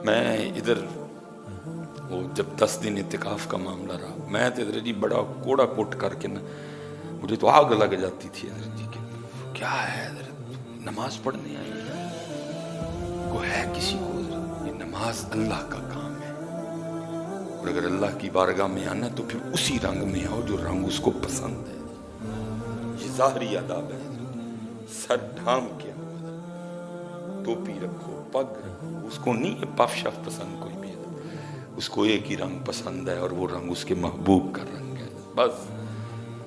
میں ادھر وہ جب 10 دن اعتکاف کا معاملہ رہا، میں تو ادھر جی بڑا کوڑا کوٹ کر کے نا مجھے تو آگ لگ جاتی تھی ادھر جی کہ کیا ہے ادھر نماز پڑھنے آئی ہے کو ہے کسی کو ادھر، یہ نماز اللہ کا کام ہے، اور اگر اللہ کی بارگاہ میں آنا تو پھر اسی رنگ میں آؤ جو رنگ اس کو پسند ہے۔ یہ ظاہری آداب ہے، سر ڈھام کے آؤ، ٹوپی رکھو، پگ رکھو، اس کو نہیں ہے پف شف پسند کوئی بھی ہے، اس کو ایک ہی رنگ پسند ہے اور وہ رنگ اس کے محبوب کا رنگ ہے بس۔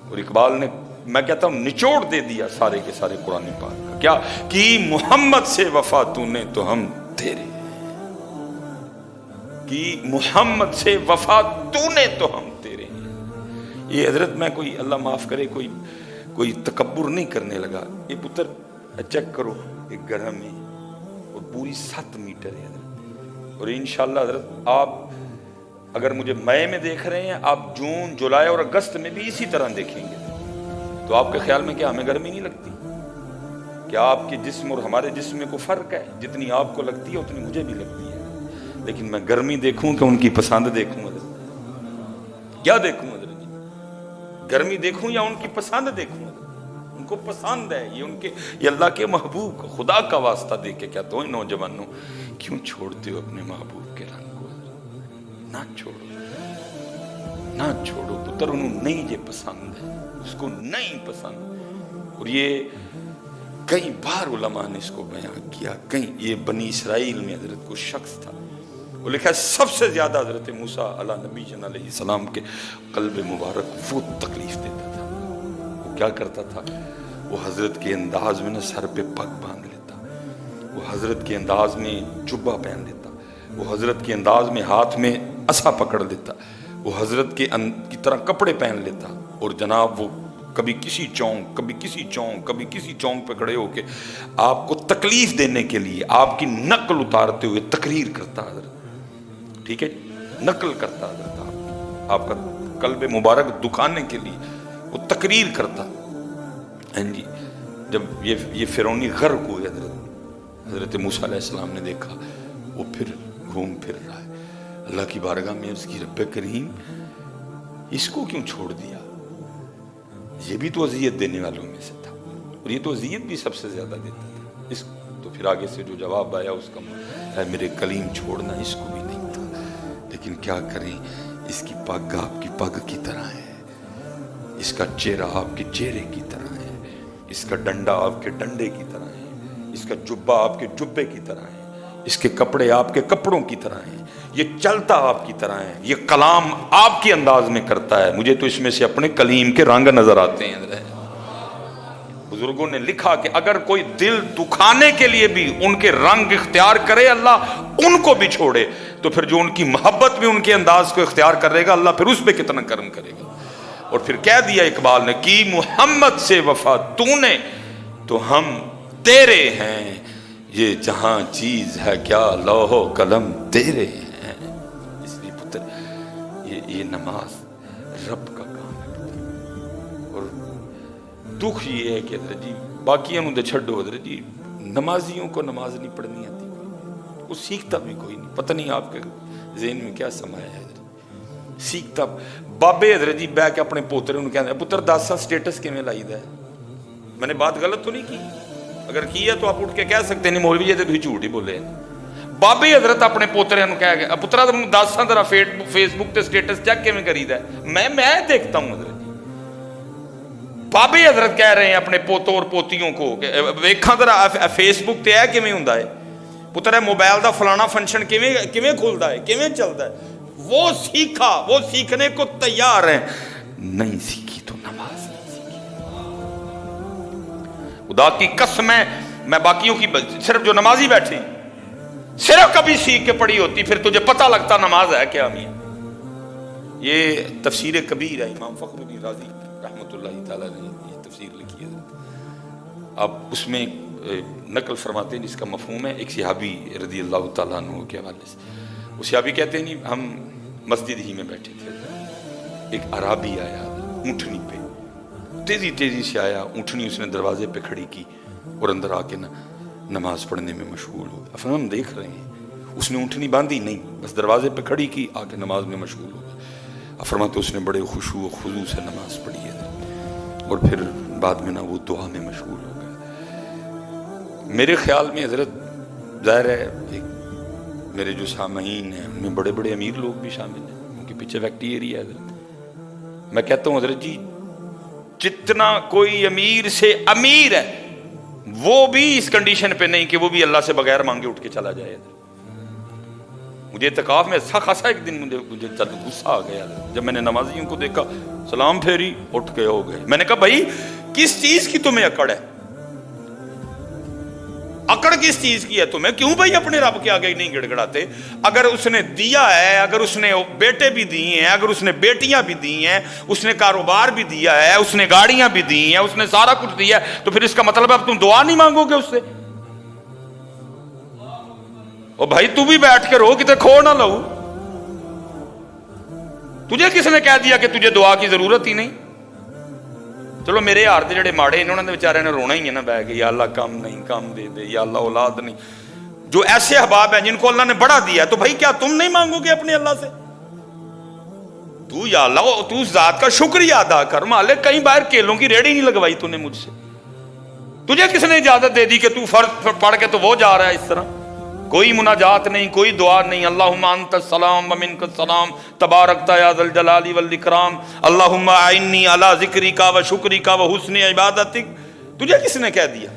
اور اقبال نے میں کہتا ہوں نچوڑ دے دیا سارے کے سارے قرآن پاک کا، کیا کہ محمد سے وفا تو نے تو ہم تیرے، کہ محمد سے وفا تو نے تو ہم تیرے ہیں۔ یہ حضرت میں کوئی اللہ معاف کرے کوئی تکبر نہیں کرنے لگا، یہ پتر چیک کرو ایک گھر میں اور پوری 7 میٹر ہے حضرت، اور انشاءاللہ حضرت آپ اگر مجھے مئی میں دیکھ رہے ہیں، آپ جون جولائی اور اگست میں بھی اسی طرح دیکھیں گے تو آپ کے خیال میں کیا ہمیں گرمی نہیں لگتی؟ کیا آپ کے جسم اور ہمارے جسم میں کوئی فرق ہے؟ جتنی آپ کو لگتی ہے اتنی مجھے بھی لگتی ہے، لیکن میں گرمی دیکھوں کہ ان کی پسند دیکھوں حضرت؟ کیا دیکھوں حضرت جی؟ گرمی دیکھوں یا ان کی پسند دیکھوں حضرت؟ ان کو پسند ہے، یہ اللہ کے محبوب کا، خدا کا واسطہ دے کے کہتا ہوں نوجوانوں کیوں چھوڑتے ہو اپنے محبوب کے رنگ کو حضرت؟ نہ چھوڑو، نہ چھوڑو پتر، انہوں نہیں یہ پسند ہے، اس کو نہیں پسند۔ اور یہ کئی بار علماء نے اس کو بیان کیا، کئی یہ بنی اسرائیل میں حضرت کو شخص تھا، وہ لکھا ہے سب سے زیادہ حضرت موسیٰ علیہ نبی جن علیہ السلام کے قلب مبارک وہ تکلیف دیتا تھا۔ وہ کیا کرتا تھا؟ وہ حضرت کے انداز میں نا سر پہ پگ باندھ لیتا، وہ حضرت کے انداز میں جبہ پہن لیتا، وہ حضرت کے انداز میں ہاتھ میں عصا پکڑ لیتا، وہ حضرت کی طرح کپڑے پہن لیتا، اور جناب وہ کبھی کسی چونک کبھی کسی چونک کبھی کسی چونک پہ کھڑے ہو کے آپ کو تکلیف دینے کے لیے آپ کی نقل اتارتے ہوئے تقریر کرتا حضرت، ٹھیک ہے، نقل کرتا حضرت، آپ کا قلب مبارک دکھانے کے لیے وہ تقریر کرتا۔ ہاں جی، جب یہ فرعونی غرق ہوئے حضرت موسیٰ علیہ السلام نے دیکھا وہ پھر گھوم پھر رہا ہے اللہ کی بارگاہ میں، اس کی رب کریم اس کو کیوں چھوڑ دیا؟ یہ بھی تو اذیت دینے والوں میں سے تھا، اور یہ تو اذیت بھی سب سے زیادہ دیتا تھا اس تو پھر آگے سے جو جواب آیا اس کا ہے میرے کلیم چھوڑنا اس کو بھی نہیں تھا، لیکن کیا کریں، اس کی پگ آپ کی پگ کی طرح ہے، اس کا چہرہ آپ کے چہرے کی طرح ہے، اس کا ڈنڈا آپ کے ڈنڈے کی طرح ہے، اس کا جبہ آپ کے جبے کی طرح ہے، اس کے کپڑے آپ کے کپڑوں کی طرح ہیں، یہ چلتا آپ کی طرح ہے، یہ کلام آپ کے انداز میں کرتا ہے، مجھے تو اس میں سے اپنے کلیم کے رنگ نظر آتے ہیں۔ بزرگوں نے لکھا کہ اگر کوئی دل دکھانے کے لیے بھی ان کے رنگ اختیار کرے اللہ ان کو بھی چھوڑے، تو پھر جو ان کی محبت میں ان کے انداز کو اختیار کرے گا اللہ پھر اس پہ کتنا کرم کرے گا۔ اور پھر کہہ دیا اقبال نے کہ محمد سے وفا تو نے تو ہم تیرے ہیں، یہ جہاں چیز ہے کیا لوح و قلم تیرے ہیں۔ اس لیے پتر یہ نماز رب کا کام ہے پتر، اور دکھ یہ ہے کہ حضرت جی باقیوں دے چھڈو حضرت جی، نمازیوں کو نماز نہیں پڑھنی آتی، وہ سیکھتا بھی کوئی نہیں، پتہ نہیں آپ کے ذہن میں کیا سمایا ہے حضرت، سیکھتا بابے حضرت جی بہ کے اپنے پوترے انہوں کہتے ہیں پتر داسا سٹیٹس کیویں لائی دا ہے؟ میں نے بات غلط تو نہیں کی؟ اگر کی ہے تو آپ اٹھ کے کہہ سکتے ہیں نہیں مولوی یہ تو بھی جھوٹ ہی بولے ہیں۔ بابے حضرت اپنے پوترے نو کہہ گئے پترا تم داساں ذرا فیس بک تے سٹیٹس چیک کیویں کریدا ہے؟ میں دیکھتا ہوں حضرت جی۔ بابے حضرت کہہ رہے ہیں اپنے پوتوں اور پوتیوں کو کہ ویکھاں ذرا فیس بک تے ہے کیویں ہوندا ہے؟ پتر ہے موبائل دا فلانا فنکشن کیویں کھلدا ہے، کیویں چلدا ہے؟ وہ سیکھا، وہ سیکھنے کو تیار ہیں، نہیں سیکھی تو نماز نہیں سیکھی۔ خدا کی قسم ہے میں باقیوں کی صرف جو نمازی بیٹھے صرف کبھی سیکھ کے پڑھی ہوتی پھر تجھے پتہ لگتا نماز ہے کیا میاں۔ یہ تفسیر کبیر ہے، امام فخر الدین رازی رحمۃ اللہ تعالی نے یہ تفسیر لکھی ہے، اب اس میں نقل فرماتے ہیں جس کا مفہوم ہے ایک صحابی رضی اللہ تعالیٰ عنہ کے حوالے سے، وہ صحابی کہتے ہیں نہیں ہم مسجد ہی میں بیٹھے تھے، ایک عرابی آیا اونٹنی پہ، تیزی سے آیا، اونٹنی اس نے دروازے پہ کھڑی کی اور اندر آ کے نماز پڑھنے میں مشغول ہو گیا۔ ہم دیکھ رہے ہیں اس نے اونٹنی باندھی نہیں، بس دروازے پہ کھڑی کی، آ کے نماز میں مشغول ہو گئے۔ فرماتے اس نے بڑے خشوع و خضوع سے نماز پڑھی ہے اور پھر بعد میں وہ دعا میں مشغول ہو گئے۔ میرے خیال میں حضرت، ظاہر ہے ایک میرے جو سامعین ہیں ان میں بڑے بڑے امیر لوگ بھی شامل ہیں، ان کے پیچھے ویکٹی ایریا ہے حضرت۔ میں کہتا ہوں حضرت جی جتنا کوئی امیر سے امیر ہے وہ بھی اس کنڈیشن پہ نہیں کہ وہ بھی اللہ سے بغیر مانگے اٹھ کے چلا جائے۔ مجھے اعتکاف میں اچھا خاصا ایک دن مجھے غصہ آ گیا جب میں نے نمازیوں کو دیکھا، سلام پھیری، اٹھ کے ہو گئے۔ میں نے کہا بھائی کس چیز کی تمہیں اکڑ ہے؟ اکڑ کس چیز کی ہے تمہیں؟ کیوں بھائی اپنے رب کے آگے نہیں گڑ گڑاتے؟ اگر اس نے دیا ہے، اگر اس نے بیٹے بھی دیے ہیں، اگر اس نے بیٹیاں بھی دی ہیں، اس نے کاروبار بھی دیا ہے، اس نے گاڑیاں بھی دی ہیں، اس نے سارا کچھ دیا ہے، تو پھر اس کا مطلب اب تم دعا نہیں مانگو گے اس سے؟ او بھائی تو بھی بیٹھ کے رو، کتے کھو نہ لو۔ تجھے کس نے کہہ دیا کہ تجھے دعا کی ضرورت ہی نہیں؟ چلو میرے یار دے جڑے ماڑے انہوں نے بیچارے نے رونا ہی ہے نا بہ کے، یا اللہ کم نہیں، کم دے دے، یا اللہ اولاد نہیں۔ جو ایسے احباب ہیں جن کو اللہ نے بڑا دیا ہے، تو بھائی کیا تم نہیں مانگو گے اپنے اللہ سے؟ تو یا اللہ تو اس ذات کا شکریہ ادا کر، مالک کہیں باہر کیلوں کی ریڑھی نہیں لگوائی تو نے مجھ سے۔ تجھے کس نے اجازت دے دی کہ تو فرض پڑھ کے تو وہ جا رہا ہے اس طرح؟ کوئی مناجات نہیں، کوئی دعا نہیں۔ اللہم انت السلام ومنک السلام تبارکت یا ذا الجلال والاکرام اللہم اعنی علی ذکرک و شکرک و حسن عبادتک۔ تجھے کس نے کہہ دیا؟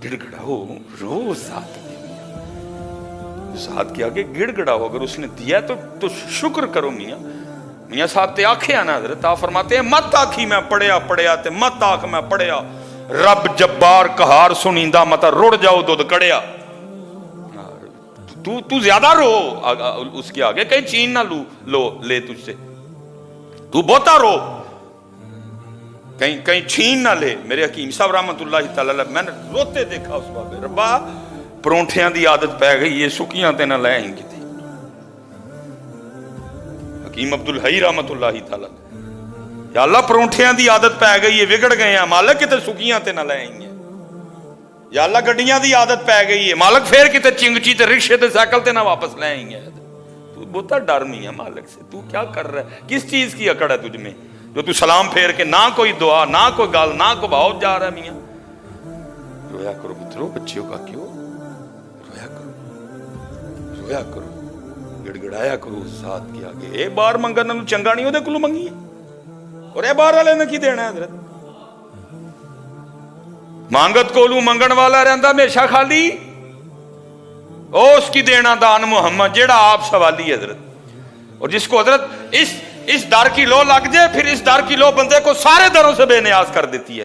گڑ گڑاؤ، رو ذات ذات کے آگے گڑ گڑاؤ۔ اگر اس نے دیا تو شکر کرو۔ میاں صاحب تے آنکھیں آنا حضرت، آپ فرماتے ہیں مت آنکھی میں پڑھیا تے مت آنکھ میں پڑھیا، رب جبار قہار سنیندہ مت رڑ جاؤ دودھ کڑیا۔ تو زیادہ رو اس کے آگے، کہیں چین نہ لے تجھ سے، تو بہتا رو، کہیں چھین نہ لے۔ میرے حکیم صاحب رحمت اللہ تعالی علیہ میں نے روتے دیکھا اس بابے، ربا پرونٹھیاں دی عادت پہ گئی، یہ سکیاں تے نہ لے آئیں گی تھی۔ حکیم عبدالحی رحمت اللہ تعالی یا اللہ پرونٹھیاں دی عادت پہ گئی، یہ بگڑ گئے ہیں مالک، کتے سکیاں تے نہ لے آئیں گے۔ یا اللہ گڈیاں دی عادت پہ گئی ہے مالک، پھر کتے چنگچی تے رکشے تے سائیکل تے نہ واپس لے آئیں گے۔ تو بہتا ڈر نہیں ہے مالک سے، تو کیا کر رہا ہے؟ کس چیز کی اکڑ ہے تجھ میں جو تو سلام پھیر کے نہ کوئی دعا، نہ کوئی گال، نہ کوئی بہت جا رہا ہے؟ میاں رویا کرو پترو، بچیوں کا کیوں رویا کرو، رویا کرو، گڑ گڑایا کرو اس ذات کے آگے۔ اے بار منگن نوں چنگا نہیں، وہ دے کلو منگی ہے، اور اے بار والے نے کی دینا ہے حضرت؟ مانگت کولو منگن والا رہندا ہمیشہ خالی، او اس کی دینا دان محمد جیڑا آپ سوالی حضرت۔ اور جس کو حضرت اس در کی لو لگ جائے، پھر اس در کی لو بندے کو سارے دروں سے بے نیاز کر دیتی ہے۔